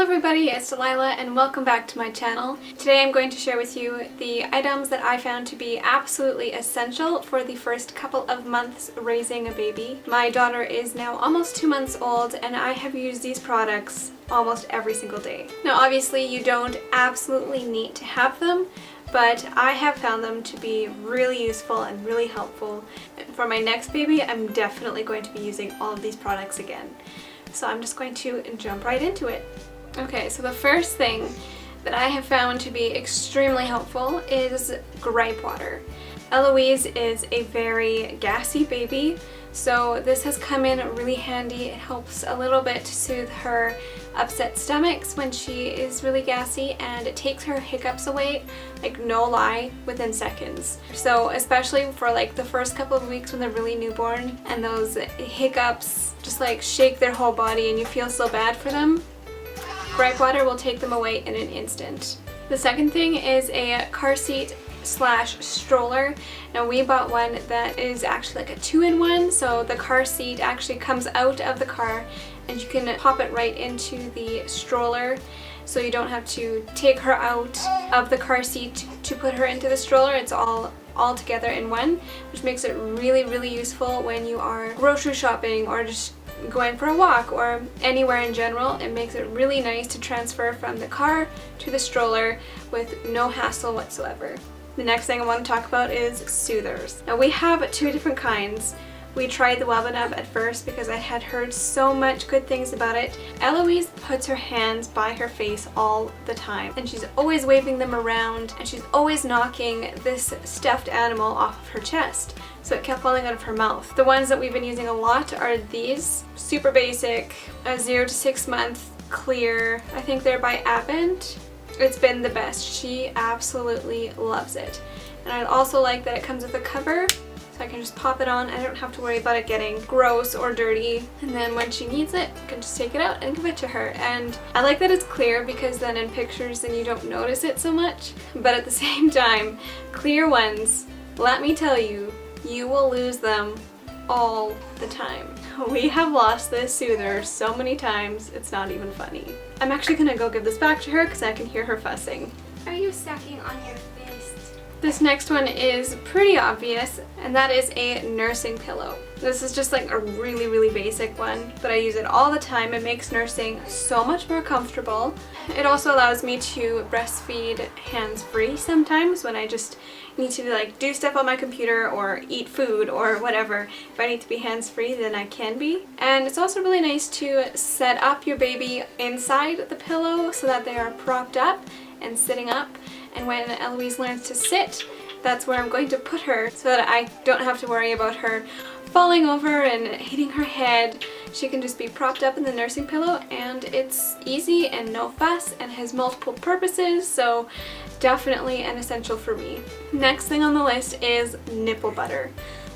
everybody, it's Delilah and welcome back to my channel. Today I'm going to share with you the items that I found to be absolutely essential for the first couple of months raising a baby. My daughter is now almost 2 months old and I have used these products almost every single day. Now obviously you don't absolutely need to have them, but I have found them to be really useful and really helpful. For my next baby, I'm definitely going to be using all of these products again. So I'm just going to jump right into it. Okay, so the first thing that I have found to be extremely helpful is gripe water. Eloise is a very gassy baby, so this has come in really handy. It helps a little bit to soothe her upset stomachs when she is really gassy, and it takes her hiccups away, like no lie, within seconds. So especially for like the first couple of weeks when they're really newborn and those hiccups just like shake their whole body and you feel so bad for them, gripe water will take them away in an instant. The second thing is a car seat / stroller. Now we bought one that is actually like a 2-in-1, so the car seat actually comes out of the car and you can pop it right into the stroller, so you don't have to take her out of the car seat to put her into the stroller. It's all together in one, which makes it really useful when you are grocery shopping or just going for a walk or anywhere in general. It makes it really nice to transfer from the car to the stroller with no hassle whatsoever. The next thing I want to talk about is soothers. Now we have 2 different kinds. We tried the Wellnut at first because I had heard so much good things about it. Eloise puts her hands by her face all the time and she's always waving them around and she's always knocking this stuffed animal off of her chest, so it kept falling out of her mouth. The ones that we've been using a lot are these, super basic, a 0 to 6 month clear. I think they're by Advent. It's been the best. She absolutely loves it. And I also like that it comes with a cover, so I can just pop it on. I don't have to worry about it getting gross or dirty. And then when she needs it, I can just take it out and give it to her. And I like that it's clear because then in pictures then you don't notice it so much. But at the same time, clear ones, let me tell you, you will lose them all the time. We have lost this soother so many times, it's not even funny. I'm actually gonna go give this back to her because I can hear her fussing. Are you sucking on your fist? This next one is pretty obvious, and that is a nursing pillow. This is just like a really basic one, but I use it all the time. It makes nursing so much more comfortable. It also allows me to breastfeed hands-free sometimes when I just need to like do stuff on my computer or eat food or whatever. If I need to be hands-free, then I can be. And it's also really nice to set up your baby inside the pillow so that they are propped up and sitting up. And when Eloise learns to sit, that's where I'm going to put her so that I don't have to worry about her falling over and hitting her head. She can just be propped up in the nursing pillow, and it's easy and no fuss and has multiple purposes, so definitely an essential for me. Next thing on the list is nipple butter.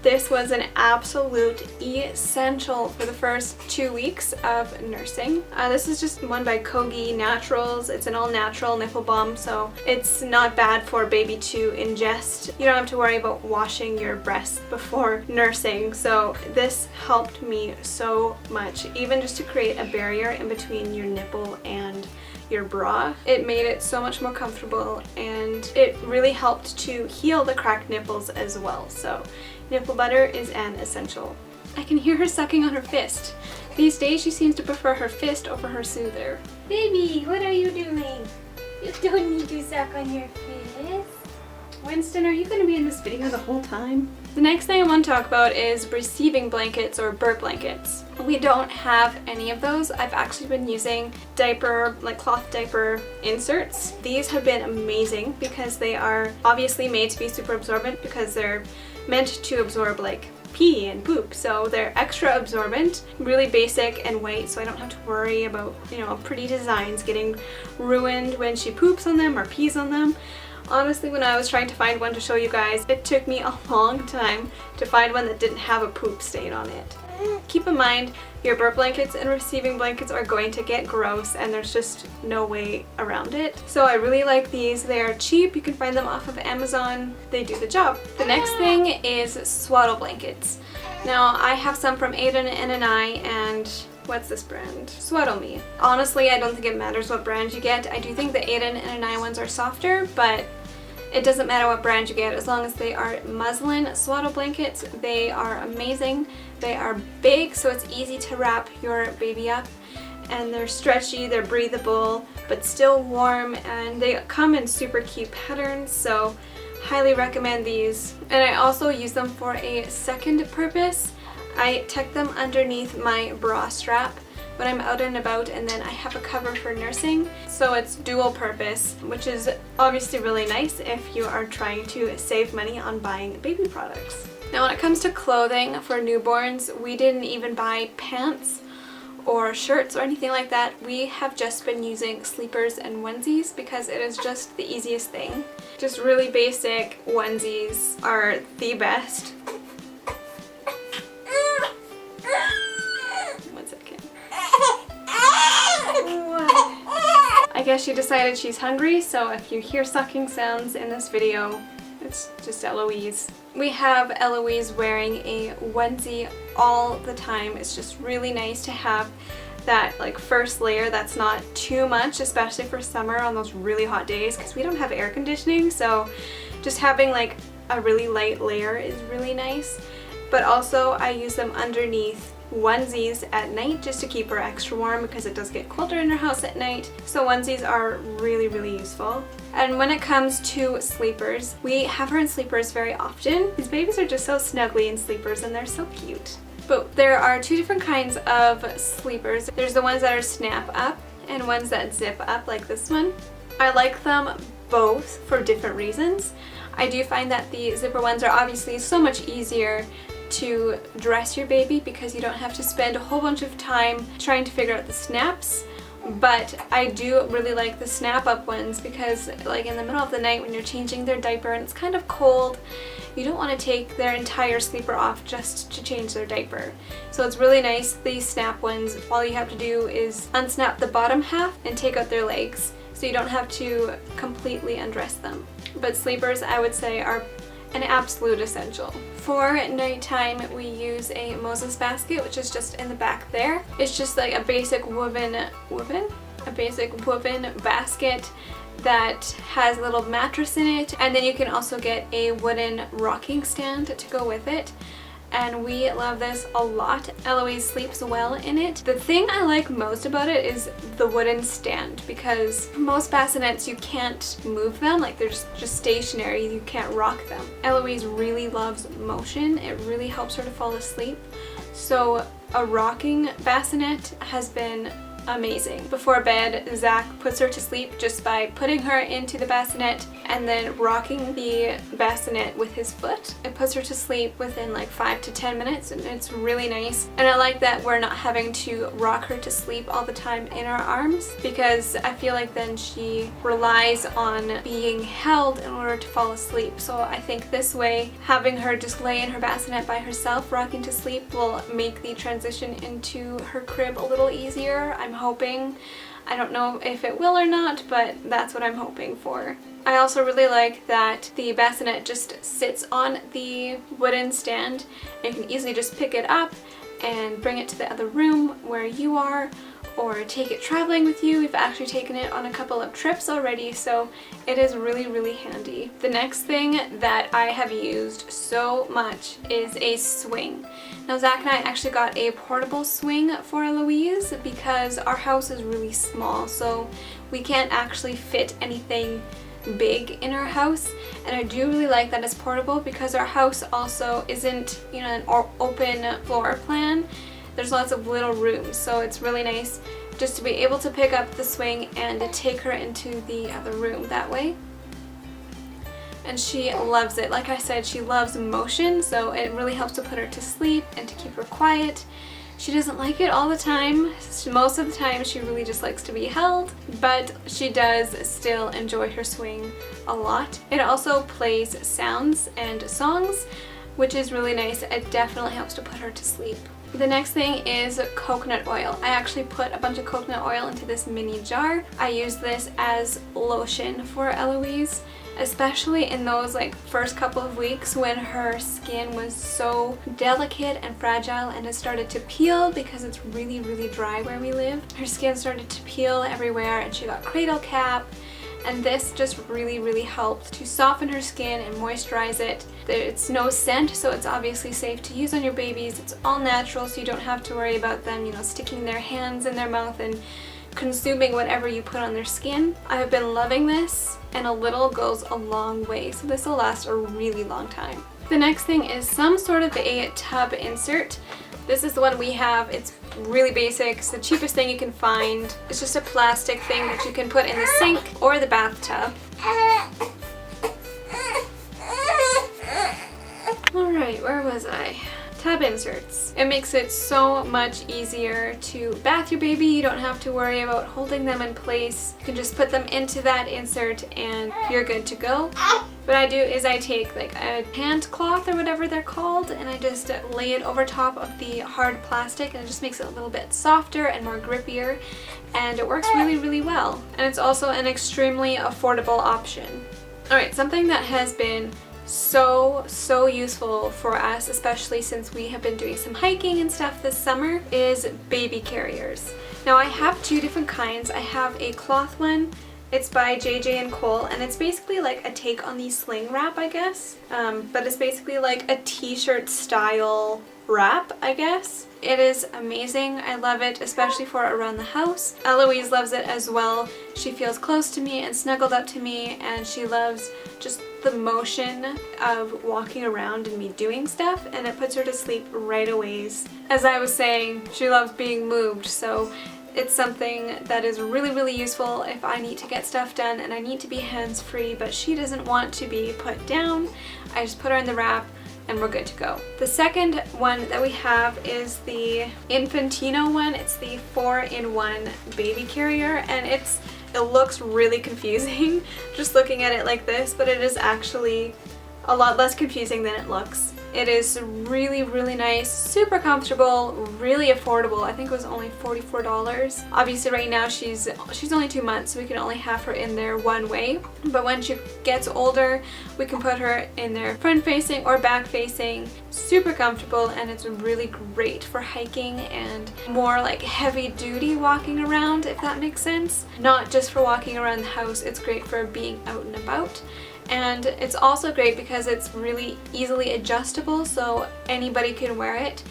This was an absolute essential for the first 2 weeks of nursing. This is just one by Kogi Naturals. It's an all-natural nipple balm, so it's not bad for a baby to ingest. You don't have to worry about washing your breasts before nursing, so this helped me so much, even just to create a barrier in between your nipple and your bra. It made it so much more comfortable, and it really helped to heal the cracked nipples as well. So nipple butter is an essential. I can hear her sucking on her fist. These days she seems to prefer her fist over her soother. Baby, what are you doing? You don't need to suck on your fist. Winston, are you going to be in this video the whole time? The next thing I want to talk about is receiving blankets or burp blankets. We don't have any of those. I've actually been using diaper, like cloth diaper inserts. These have been amazing because they are obviously made to be super absorbent because they're meant to absorb like pee and poop, so they're extra absorbent, really basic and white, so I don't have to worry about, you know, pretty designs getting ruined when she poops on them or pees on them. Honestly, when I was trying to find one to show you guys, it took me a long time to find one that didn't have a poop stain on it. Keep in mind, your burp blankets and receiving blankets are going to get gross, and there's just no way around it. So I really like these. They are cheap. You can find them off of Amazon. They do the job. The next thing is swaddle blankets. Now, I have some from Aiden and I, and what's this brand? Swaddle Me. Honestly, I don't think it matters what brand you get. I do think the 8 and 9 ones are softer, but it doesn't matter what brand you get as long as they are muslin swaddle blankets. They are amazing. They are big, so it's easy to wrap your baby up, and they're stretchy, they're breathable, but still warm, and they come in super cute patterns, so highly recommend these. And I also use them for a second purpose. I tuck them underneath my bra strap when I'm out and about, and then I have a cover for nursing, so it's dual purpose, which is obviously really nice if you are trying to save money on buying baby products. Now when it comes to clothing for newborns, we didn't even buy pants or shirts or anything like that. We have just been using sleepers and onesies because it is just the easiest thing. Just really basic onesies are the best. I guess she decided she's hungry, so if you hear sucking sounds in this video, it's just Eloise. We have Eloise wearing a onesie all the time. It's just really nice to have that like first layer that's not too much, especially for summer on those really hot days because we don't have air conditioning, so just having like a really light layer is really nice. But also I use them underneath onesies at night just to keep her extra warm because it does get colder in her house at night. So onesies are really, really useful. And when it comes to sleepers, we have her in sleepers very often. These babies are just so snuggly in sleepers and they're so cute. But there are two different kinds of sleepers. There's the ones that are snap up and ones that zip up like this one. I like them both for different reasons. I do find that the zipper ones are obviously so much easier to dress your baby because you don't have to spend a whole bunch of time trying to figure out the snaps. But I do really like the snap up ones because like in the middle of the night when you're changing their diaper and it's kind of cold, you don't want to take their entire sleeper off just to change their diaper. So it's really nice, these snap ones. All you have to do is unsnap the bottom half and take out their legs, so you don't have to completely undress them. But sleepers, I would say, are an absolute essential. For nighttime, we use a Moses basket, which is just in the back there. It's just like a basic woven basket that has a little mattress in it, and then you can also get a wooden rocking stand to go with it. And we love this a lot. Eloise sleeps well in it. The thing I like most about it is the wooden stand, because most bassinets you can't move them, like they're just stationary, you can't rock them. Eloise really loves motion. It really helps her to fall asleep. So a rocking bassinet has been amazing. Before bed, Zach puts her to sleep just by putting her into the bassinet and then rocking the bassinet with his foot. It puts her to sleep within like 5 to 10 minutes, and it's really nice. And I like that we're not having to rock her to sleep all the time in our arms, because I feel like then she relies on being held in order to fall asleep. So I think this way, having her just lay in her bassinet by herself rocking to sleep will make the transition into her crib a little easier. I'm hoping. I don't know if it will or not, but that's what I'm hoping for. I also really like that the bassinet just sits on the wooden stand, and you can easily just pick it up and bring it to the other room where you are, or take it traveling with you. We've actually taken it on a couple of trips already, so it is really, really handy. The next thing that I have used so much is a swing. Now Zach and I actually got a portable swing for Eloise because our house is really small, so we can't actually fit anything big in our house, and I do really like that it's portable because our house also isn't, you know, an open floor plan. There's lots of little rooms, so it's really nice just to be able to pick up the swing and to take her into the other room that way. And she loves it. Like I said, she loves motion, so it really helps to put her to sleep and to keep her quiet. She doesn't like it all the time. Most of the time she really just likes to be held, but she does still enjoy her swing a lot. It also plays sounds and songs, which is really nice. It definitely helps to put her to sleep. The next thing is coconut oil. I actually put a bunch of coconut oil into this mini jar. I use this as lotion for Eloise, especially in those like first couple of weeks when her skin was so delicate and fragile and it started to peel because it's really, really dry where we live. Her skin started to peel everywhere and she got cradle cap. And this just really, really helped to soften her skin and moisturize it. It's no scent, so it's obviously safe to use on your babies. It's all natural, so you don't have to worry about them, sticking their hands in their mouth and consuming whatever you put on their skin. I have been loving this, and a little goes a long way, so this will last a really long time. The next thing is some sort of a tub insert. This is the one we have. It's really basic. It's the cheapest thing you can find. It's just a plastic thing that you can put in the sink or the bathtub. Alright, where was I? Tub inserts. It makes it so much easier to bath your baby. You don't have to worry about holding them in place. You can just put them into that insert and you're good to go. What I do is I take like a hand cloth or whatever they're called and I just lay it over top of the hard plastic and it just makes it a little bit softer and more grippier, and it works really, really well. And it's also an extremely affordable option. Alright, something that has been so useful for us, especially since we have been doing some hiking and stuff this summer, is baby carriers. Now I have two different kinds. I have a cloth one. It's by JJ & Cole, and it's basically like a take on the sling wrap, I guess. But it's basically like a t-shirt style wrap, I guess. It is amazing. I love it, especially for around the house. Eloise loves it as well. She feels close to me and snuggled up to me, and she loves just the motion of walking around and me doing stuff, and it puts her to sleep right away. As I was saying, she loves being moved, so it's something that is really, really useful if I need to get stuff done and I need to be hands-free, but she doesn't want to be put down. I just put her in the wrap and we're good to go. The second one that we have is the Infantino one. It's the 4-in-1 baby carrier, and it looks really confusing just looking at it like this, but it is actually a lot less confusing than it looks. It is really, really nice, super comfortable, really affordable. I think it was only $44. Obviously right now she's only 2 months, so we can only have her in there one way. But when she gets older, we can put her in there front facing or back facing. Super comfortable, and it's really great for hiking and more like heavy duty walking around, if that makes sense. Not just for walking around the house, it's great for being out and about. And it's also great because it's really easily adjustable, so anybody can wear it.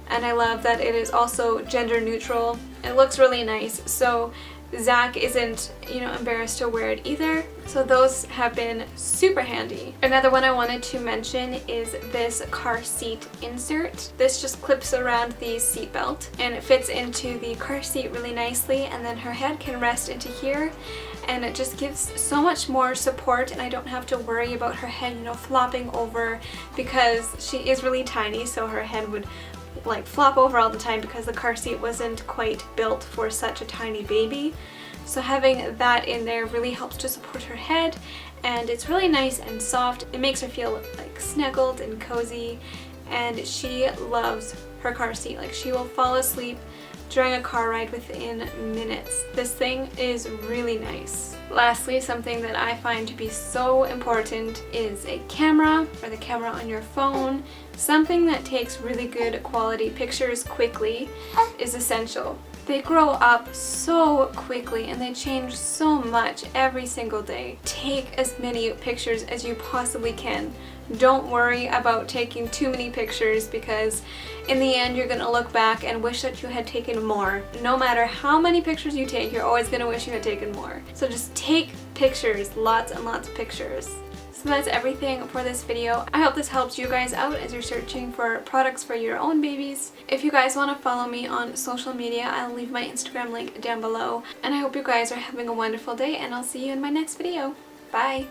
And I love that it is also gender neutral. It looks really nice, so Zach isn't, embarrassed to wear it either. So those have been super handy. Another one I wanted to mention is this car seat insert. This just clips around the seat belt and it fits into the car seat really nicely, and then her head can rest into here. And it just gives so much more support, and I don't have to worry about her head, flopping over, because she is really tiny, so her head would like flop over all the time because the car seat wasn't quite built for such a tiny baby. So having that in there really helps to support her head, and it's really nice and soft. It makes her feel like snuggled and cozy, and she loves her car seat. Like, she will fall asleep during a car ride within minutes. This thing is really nice. Lastly, something that I find to be so important is a camera, or the camera on your phone. Something that takes really good quality pictures quickly is essential. They grow up so quickly and they change so much every single day. Take as many pictures as you possibly can. Don't worry about taking too many pictures, because in the end you're going to look back and wish that you had taken more. No matter how many pictures you take, you're always going to wish you had taken more. So just take pictures, lots and lots of pictures. So that's everything for this video. I hope this helps you guys out as you're searching for products for your own babies. If you guys want to follow me on social media, I'll leave my Instagram link down below. And I hope you guys are having a wonderful day, and I'll see you in my next video. Bye!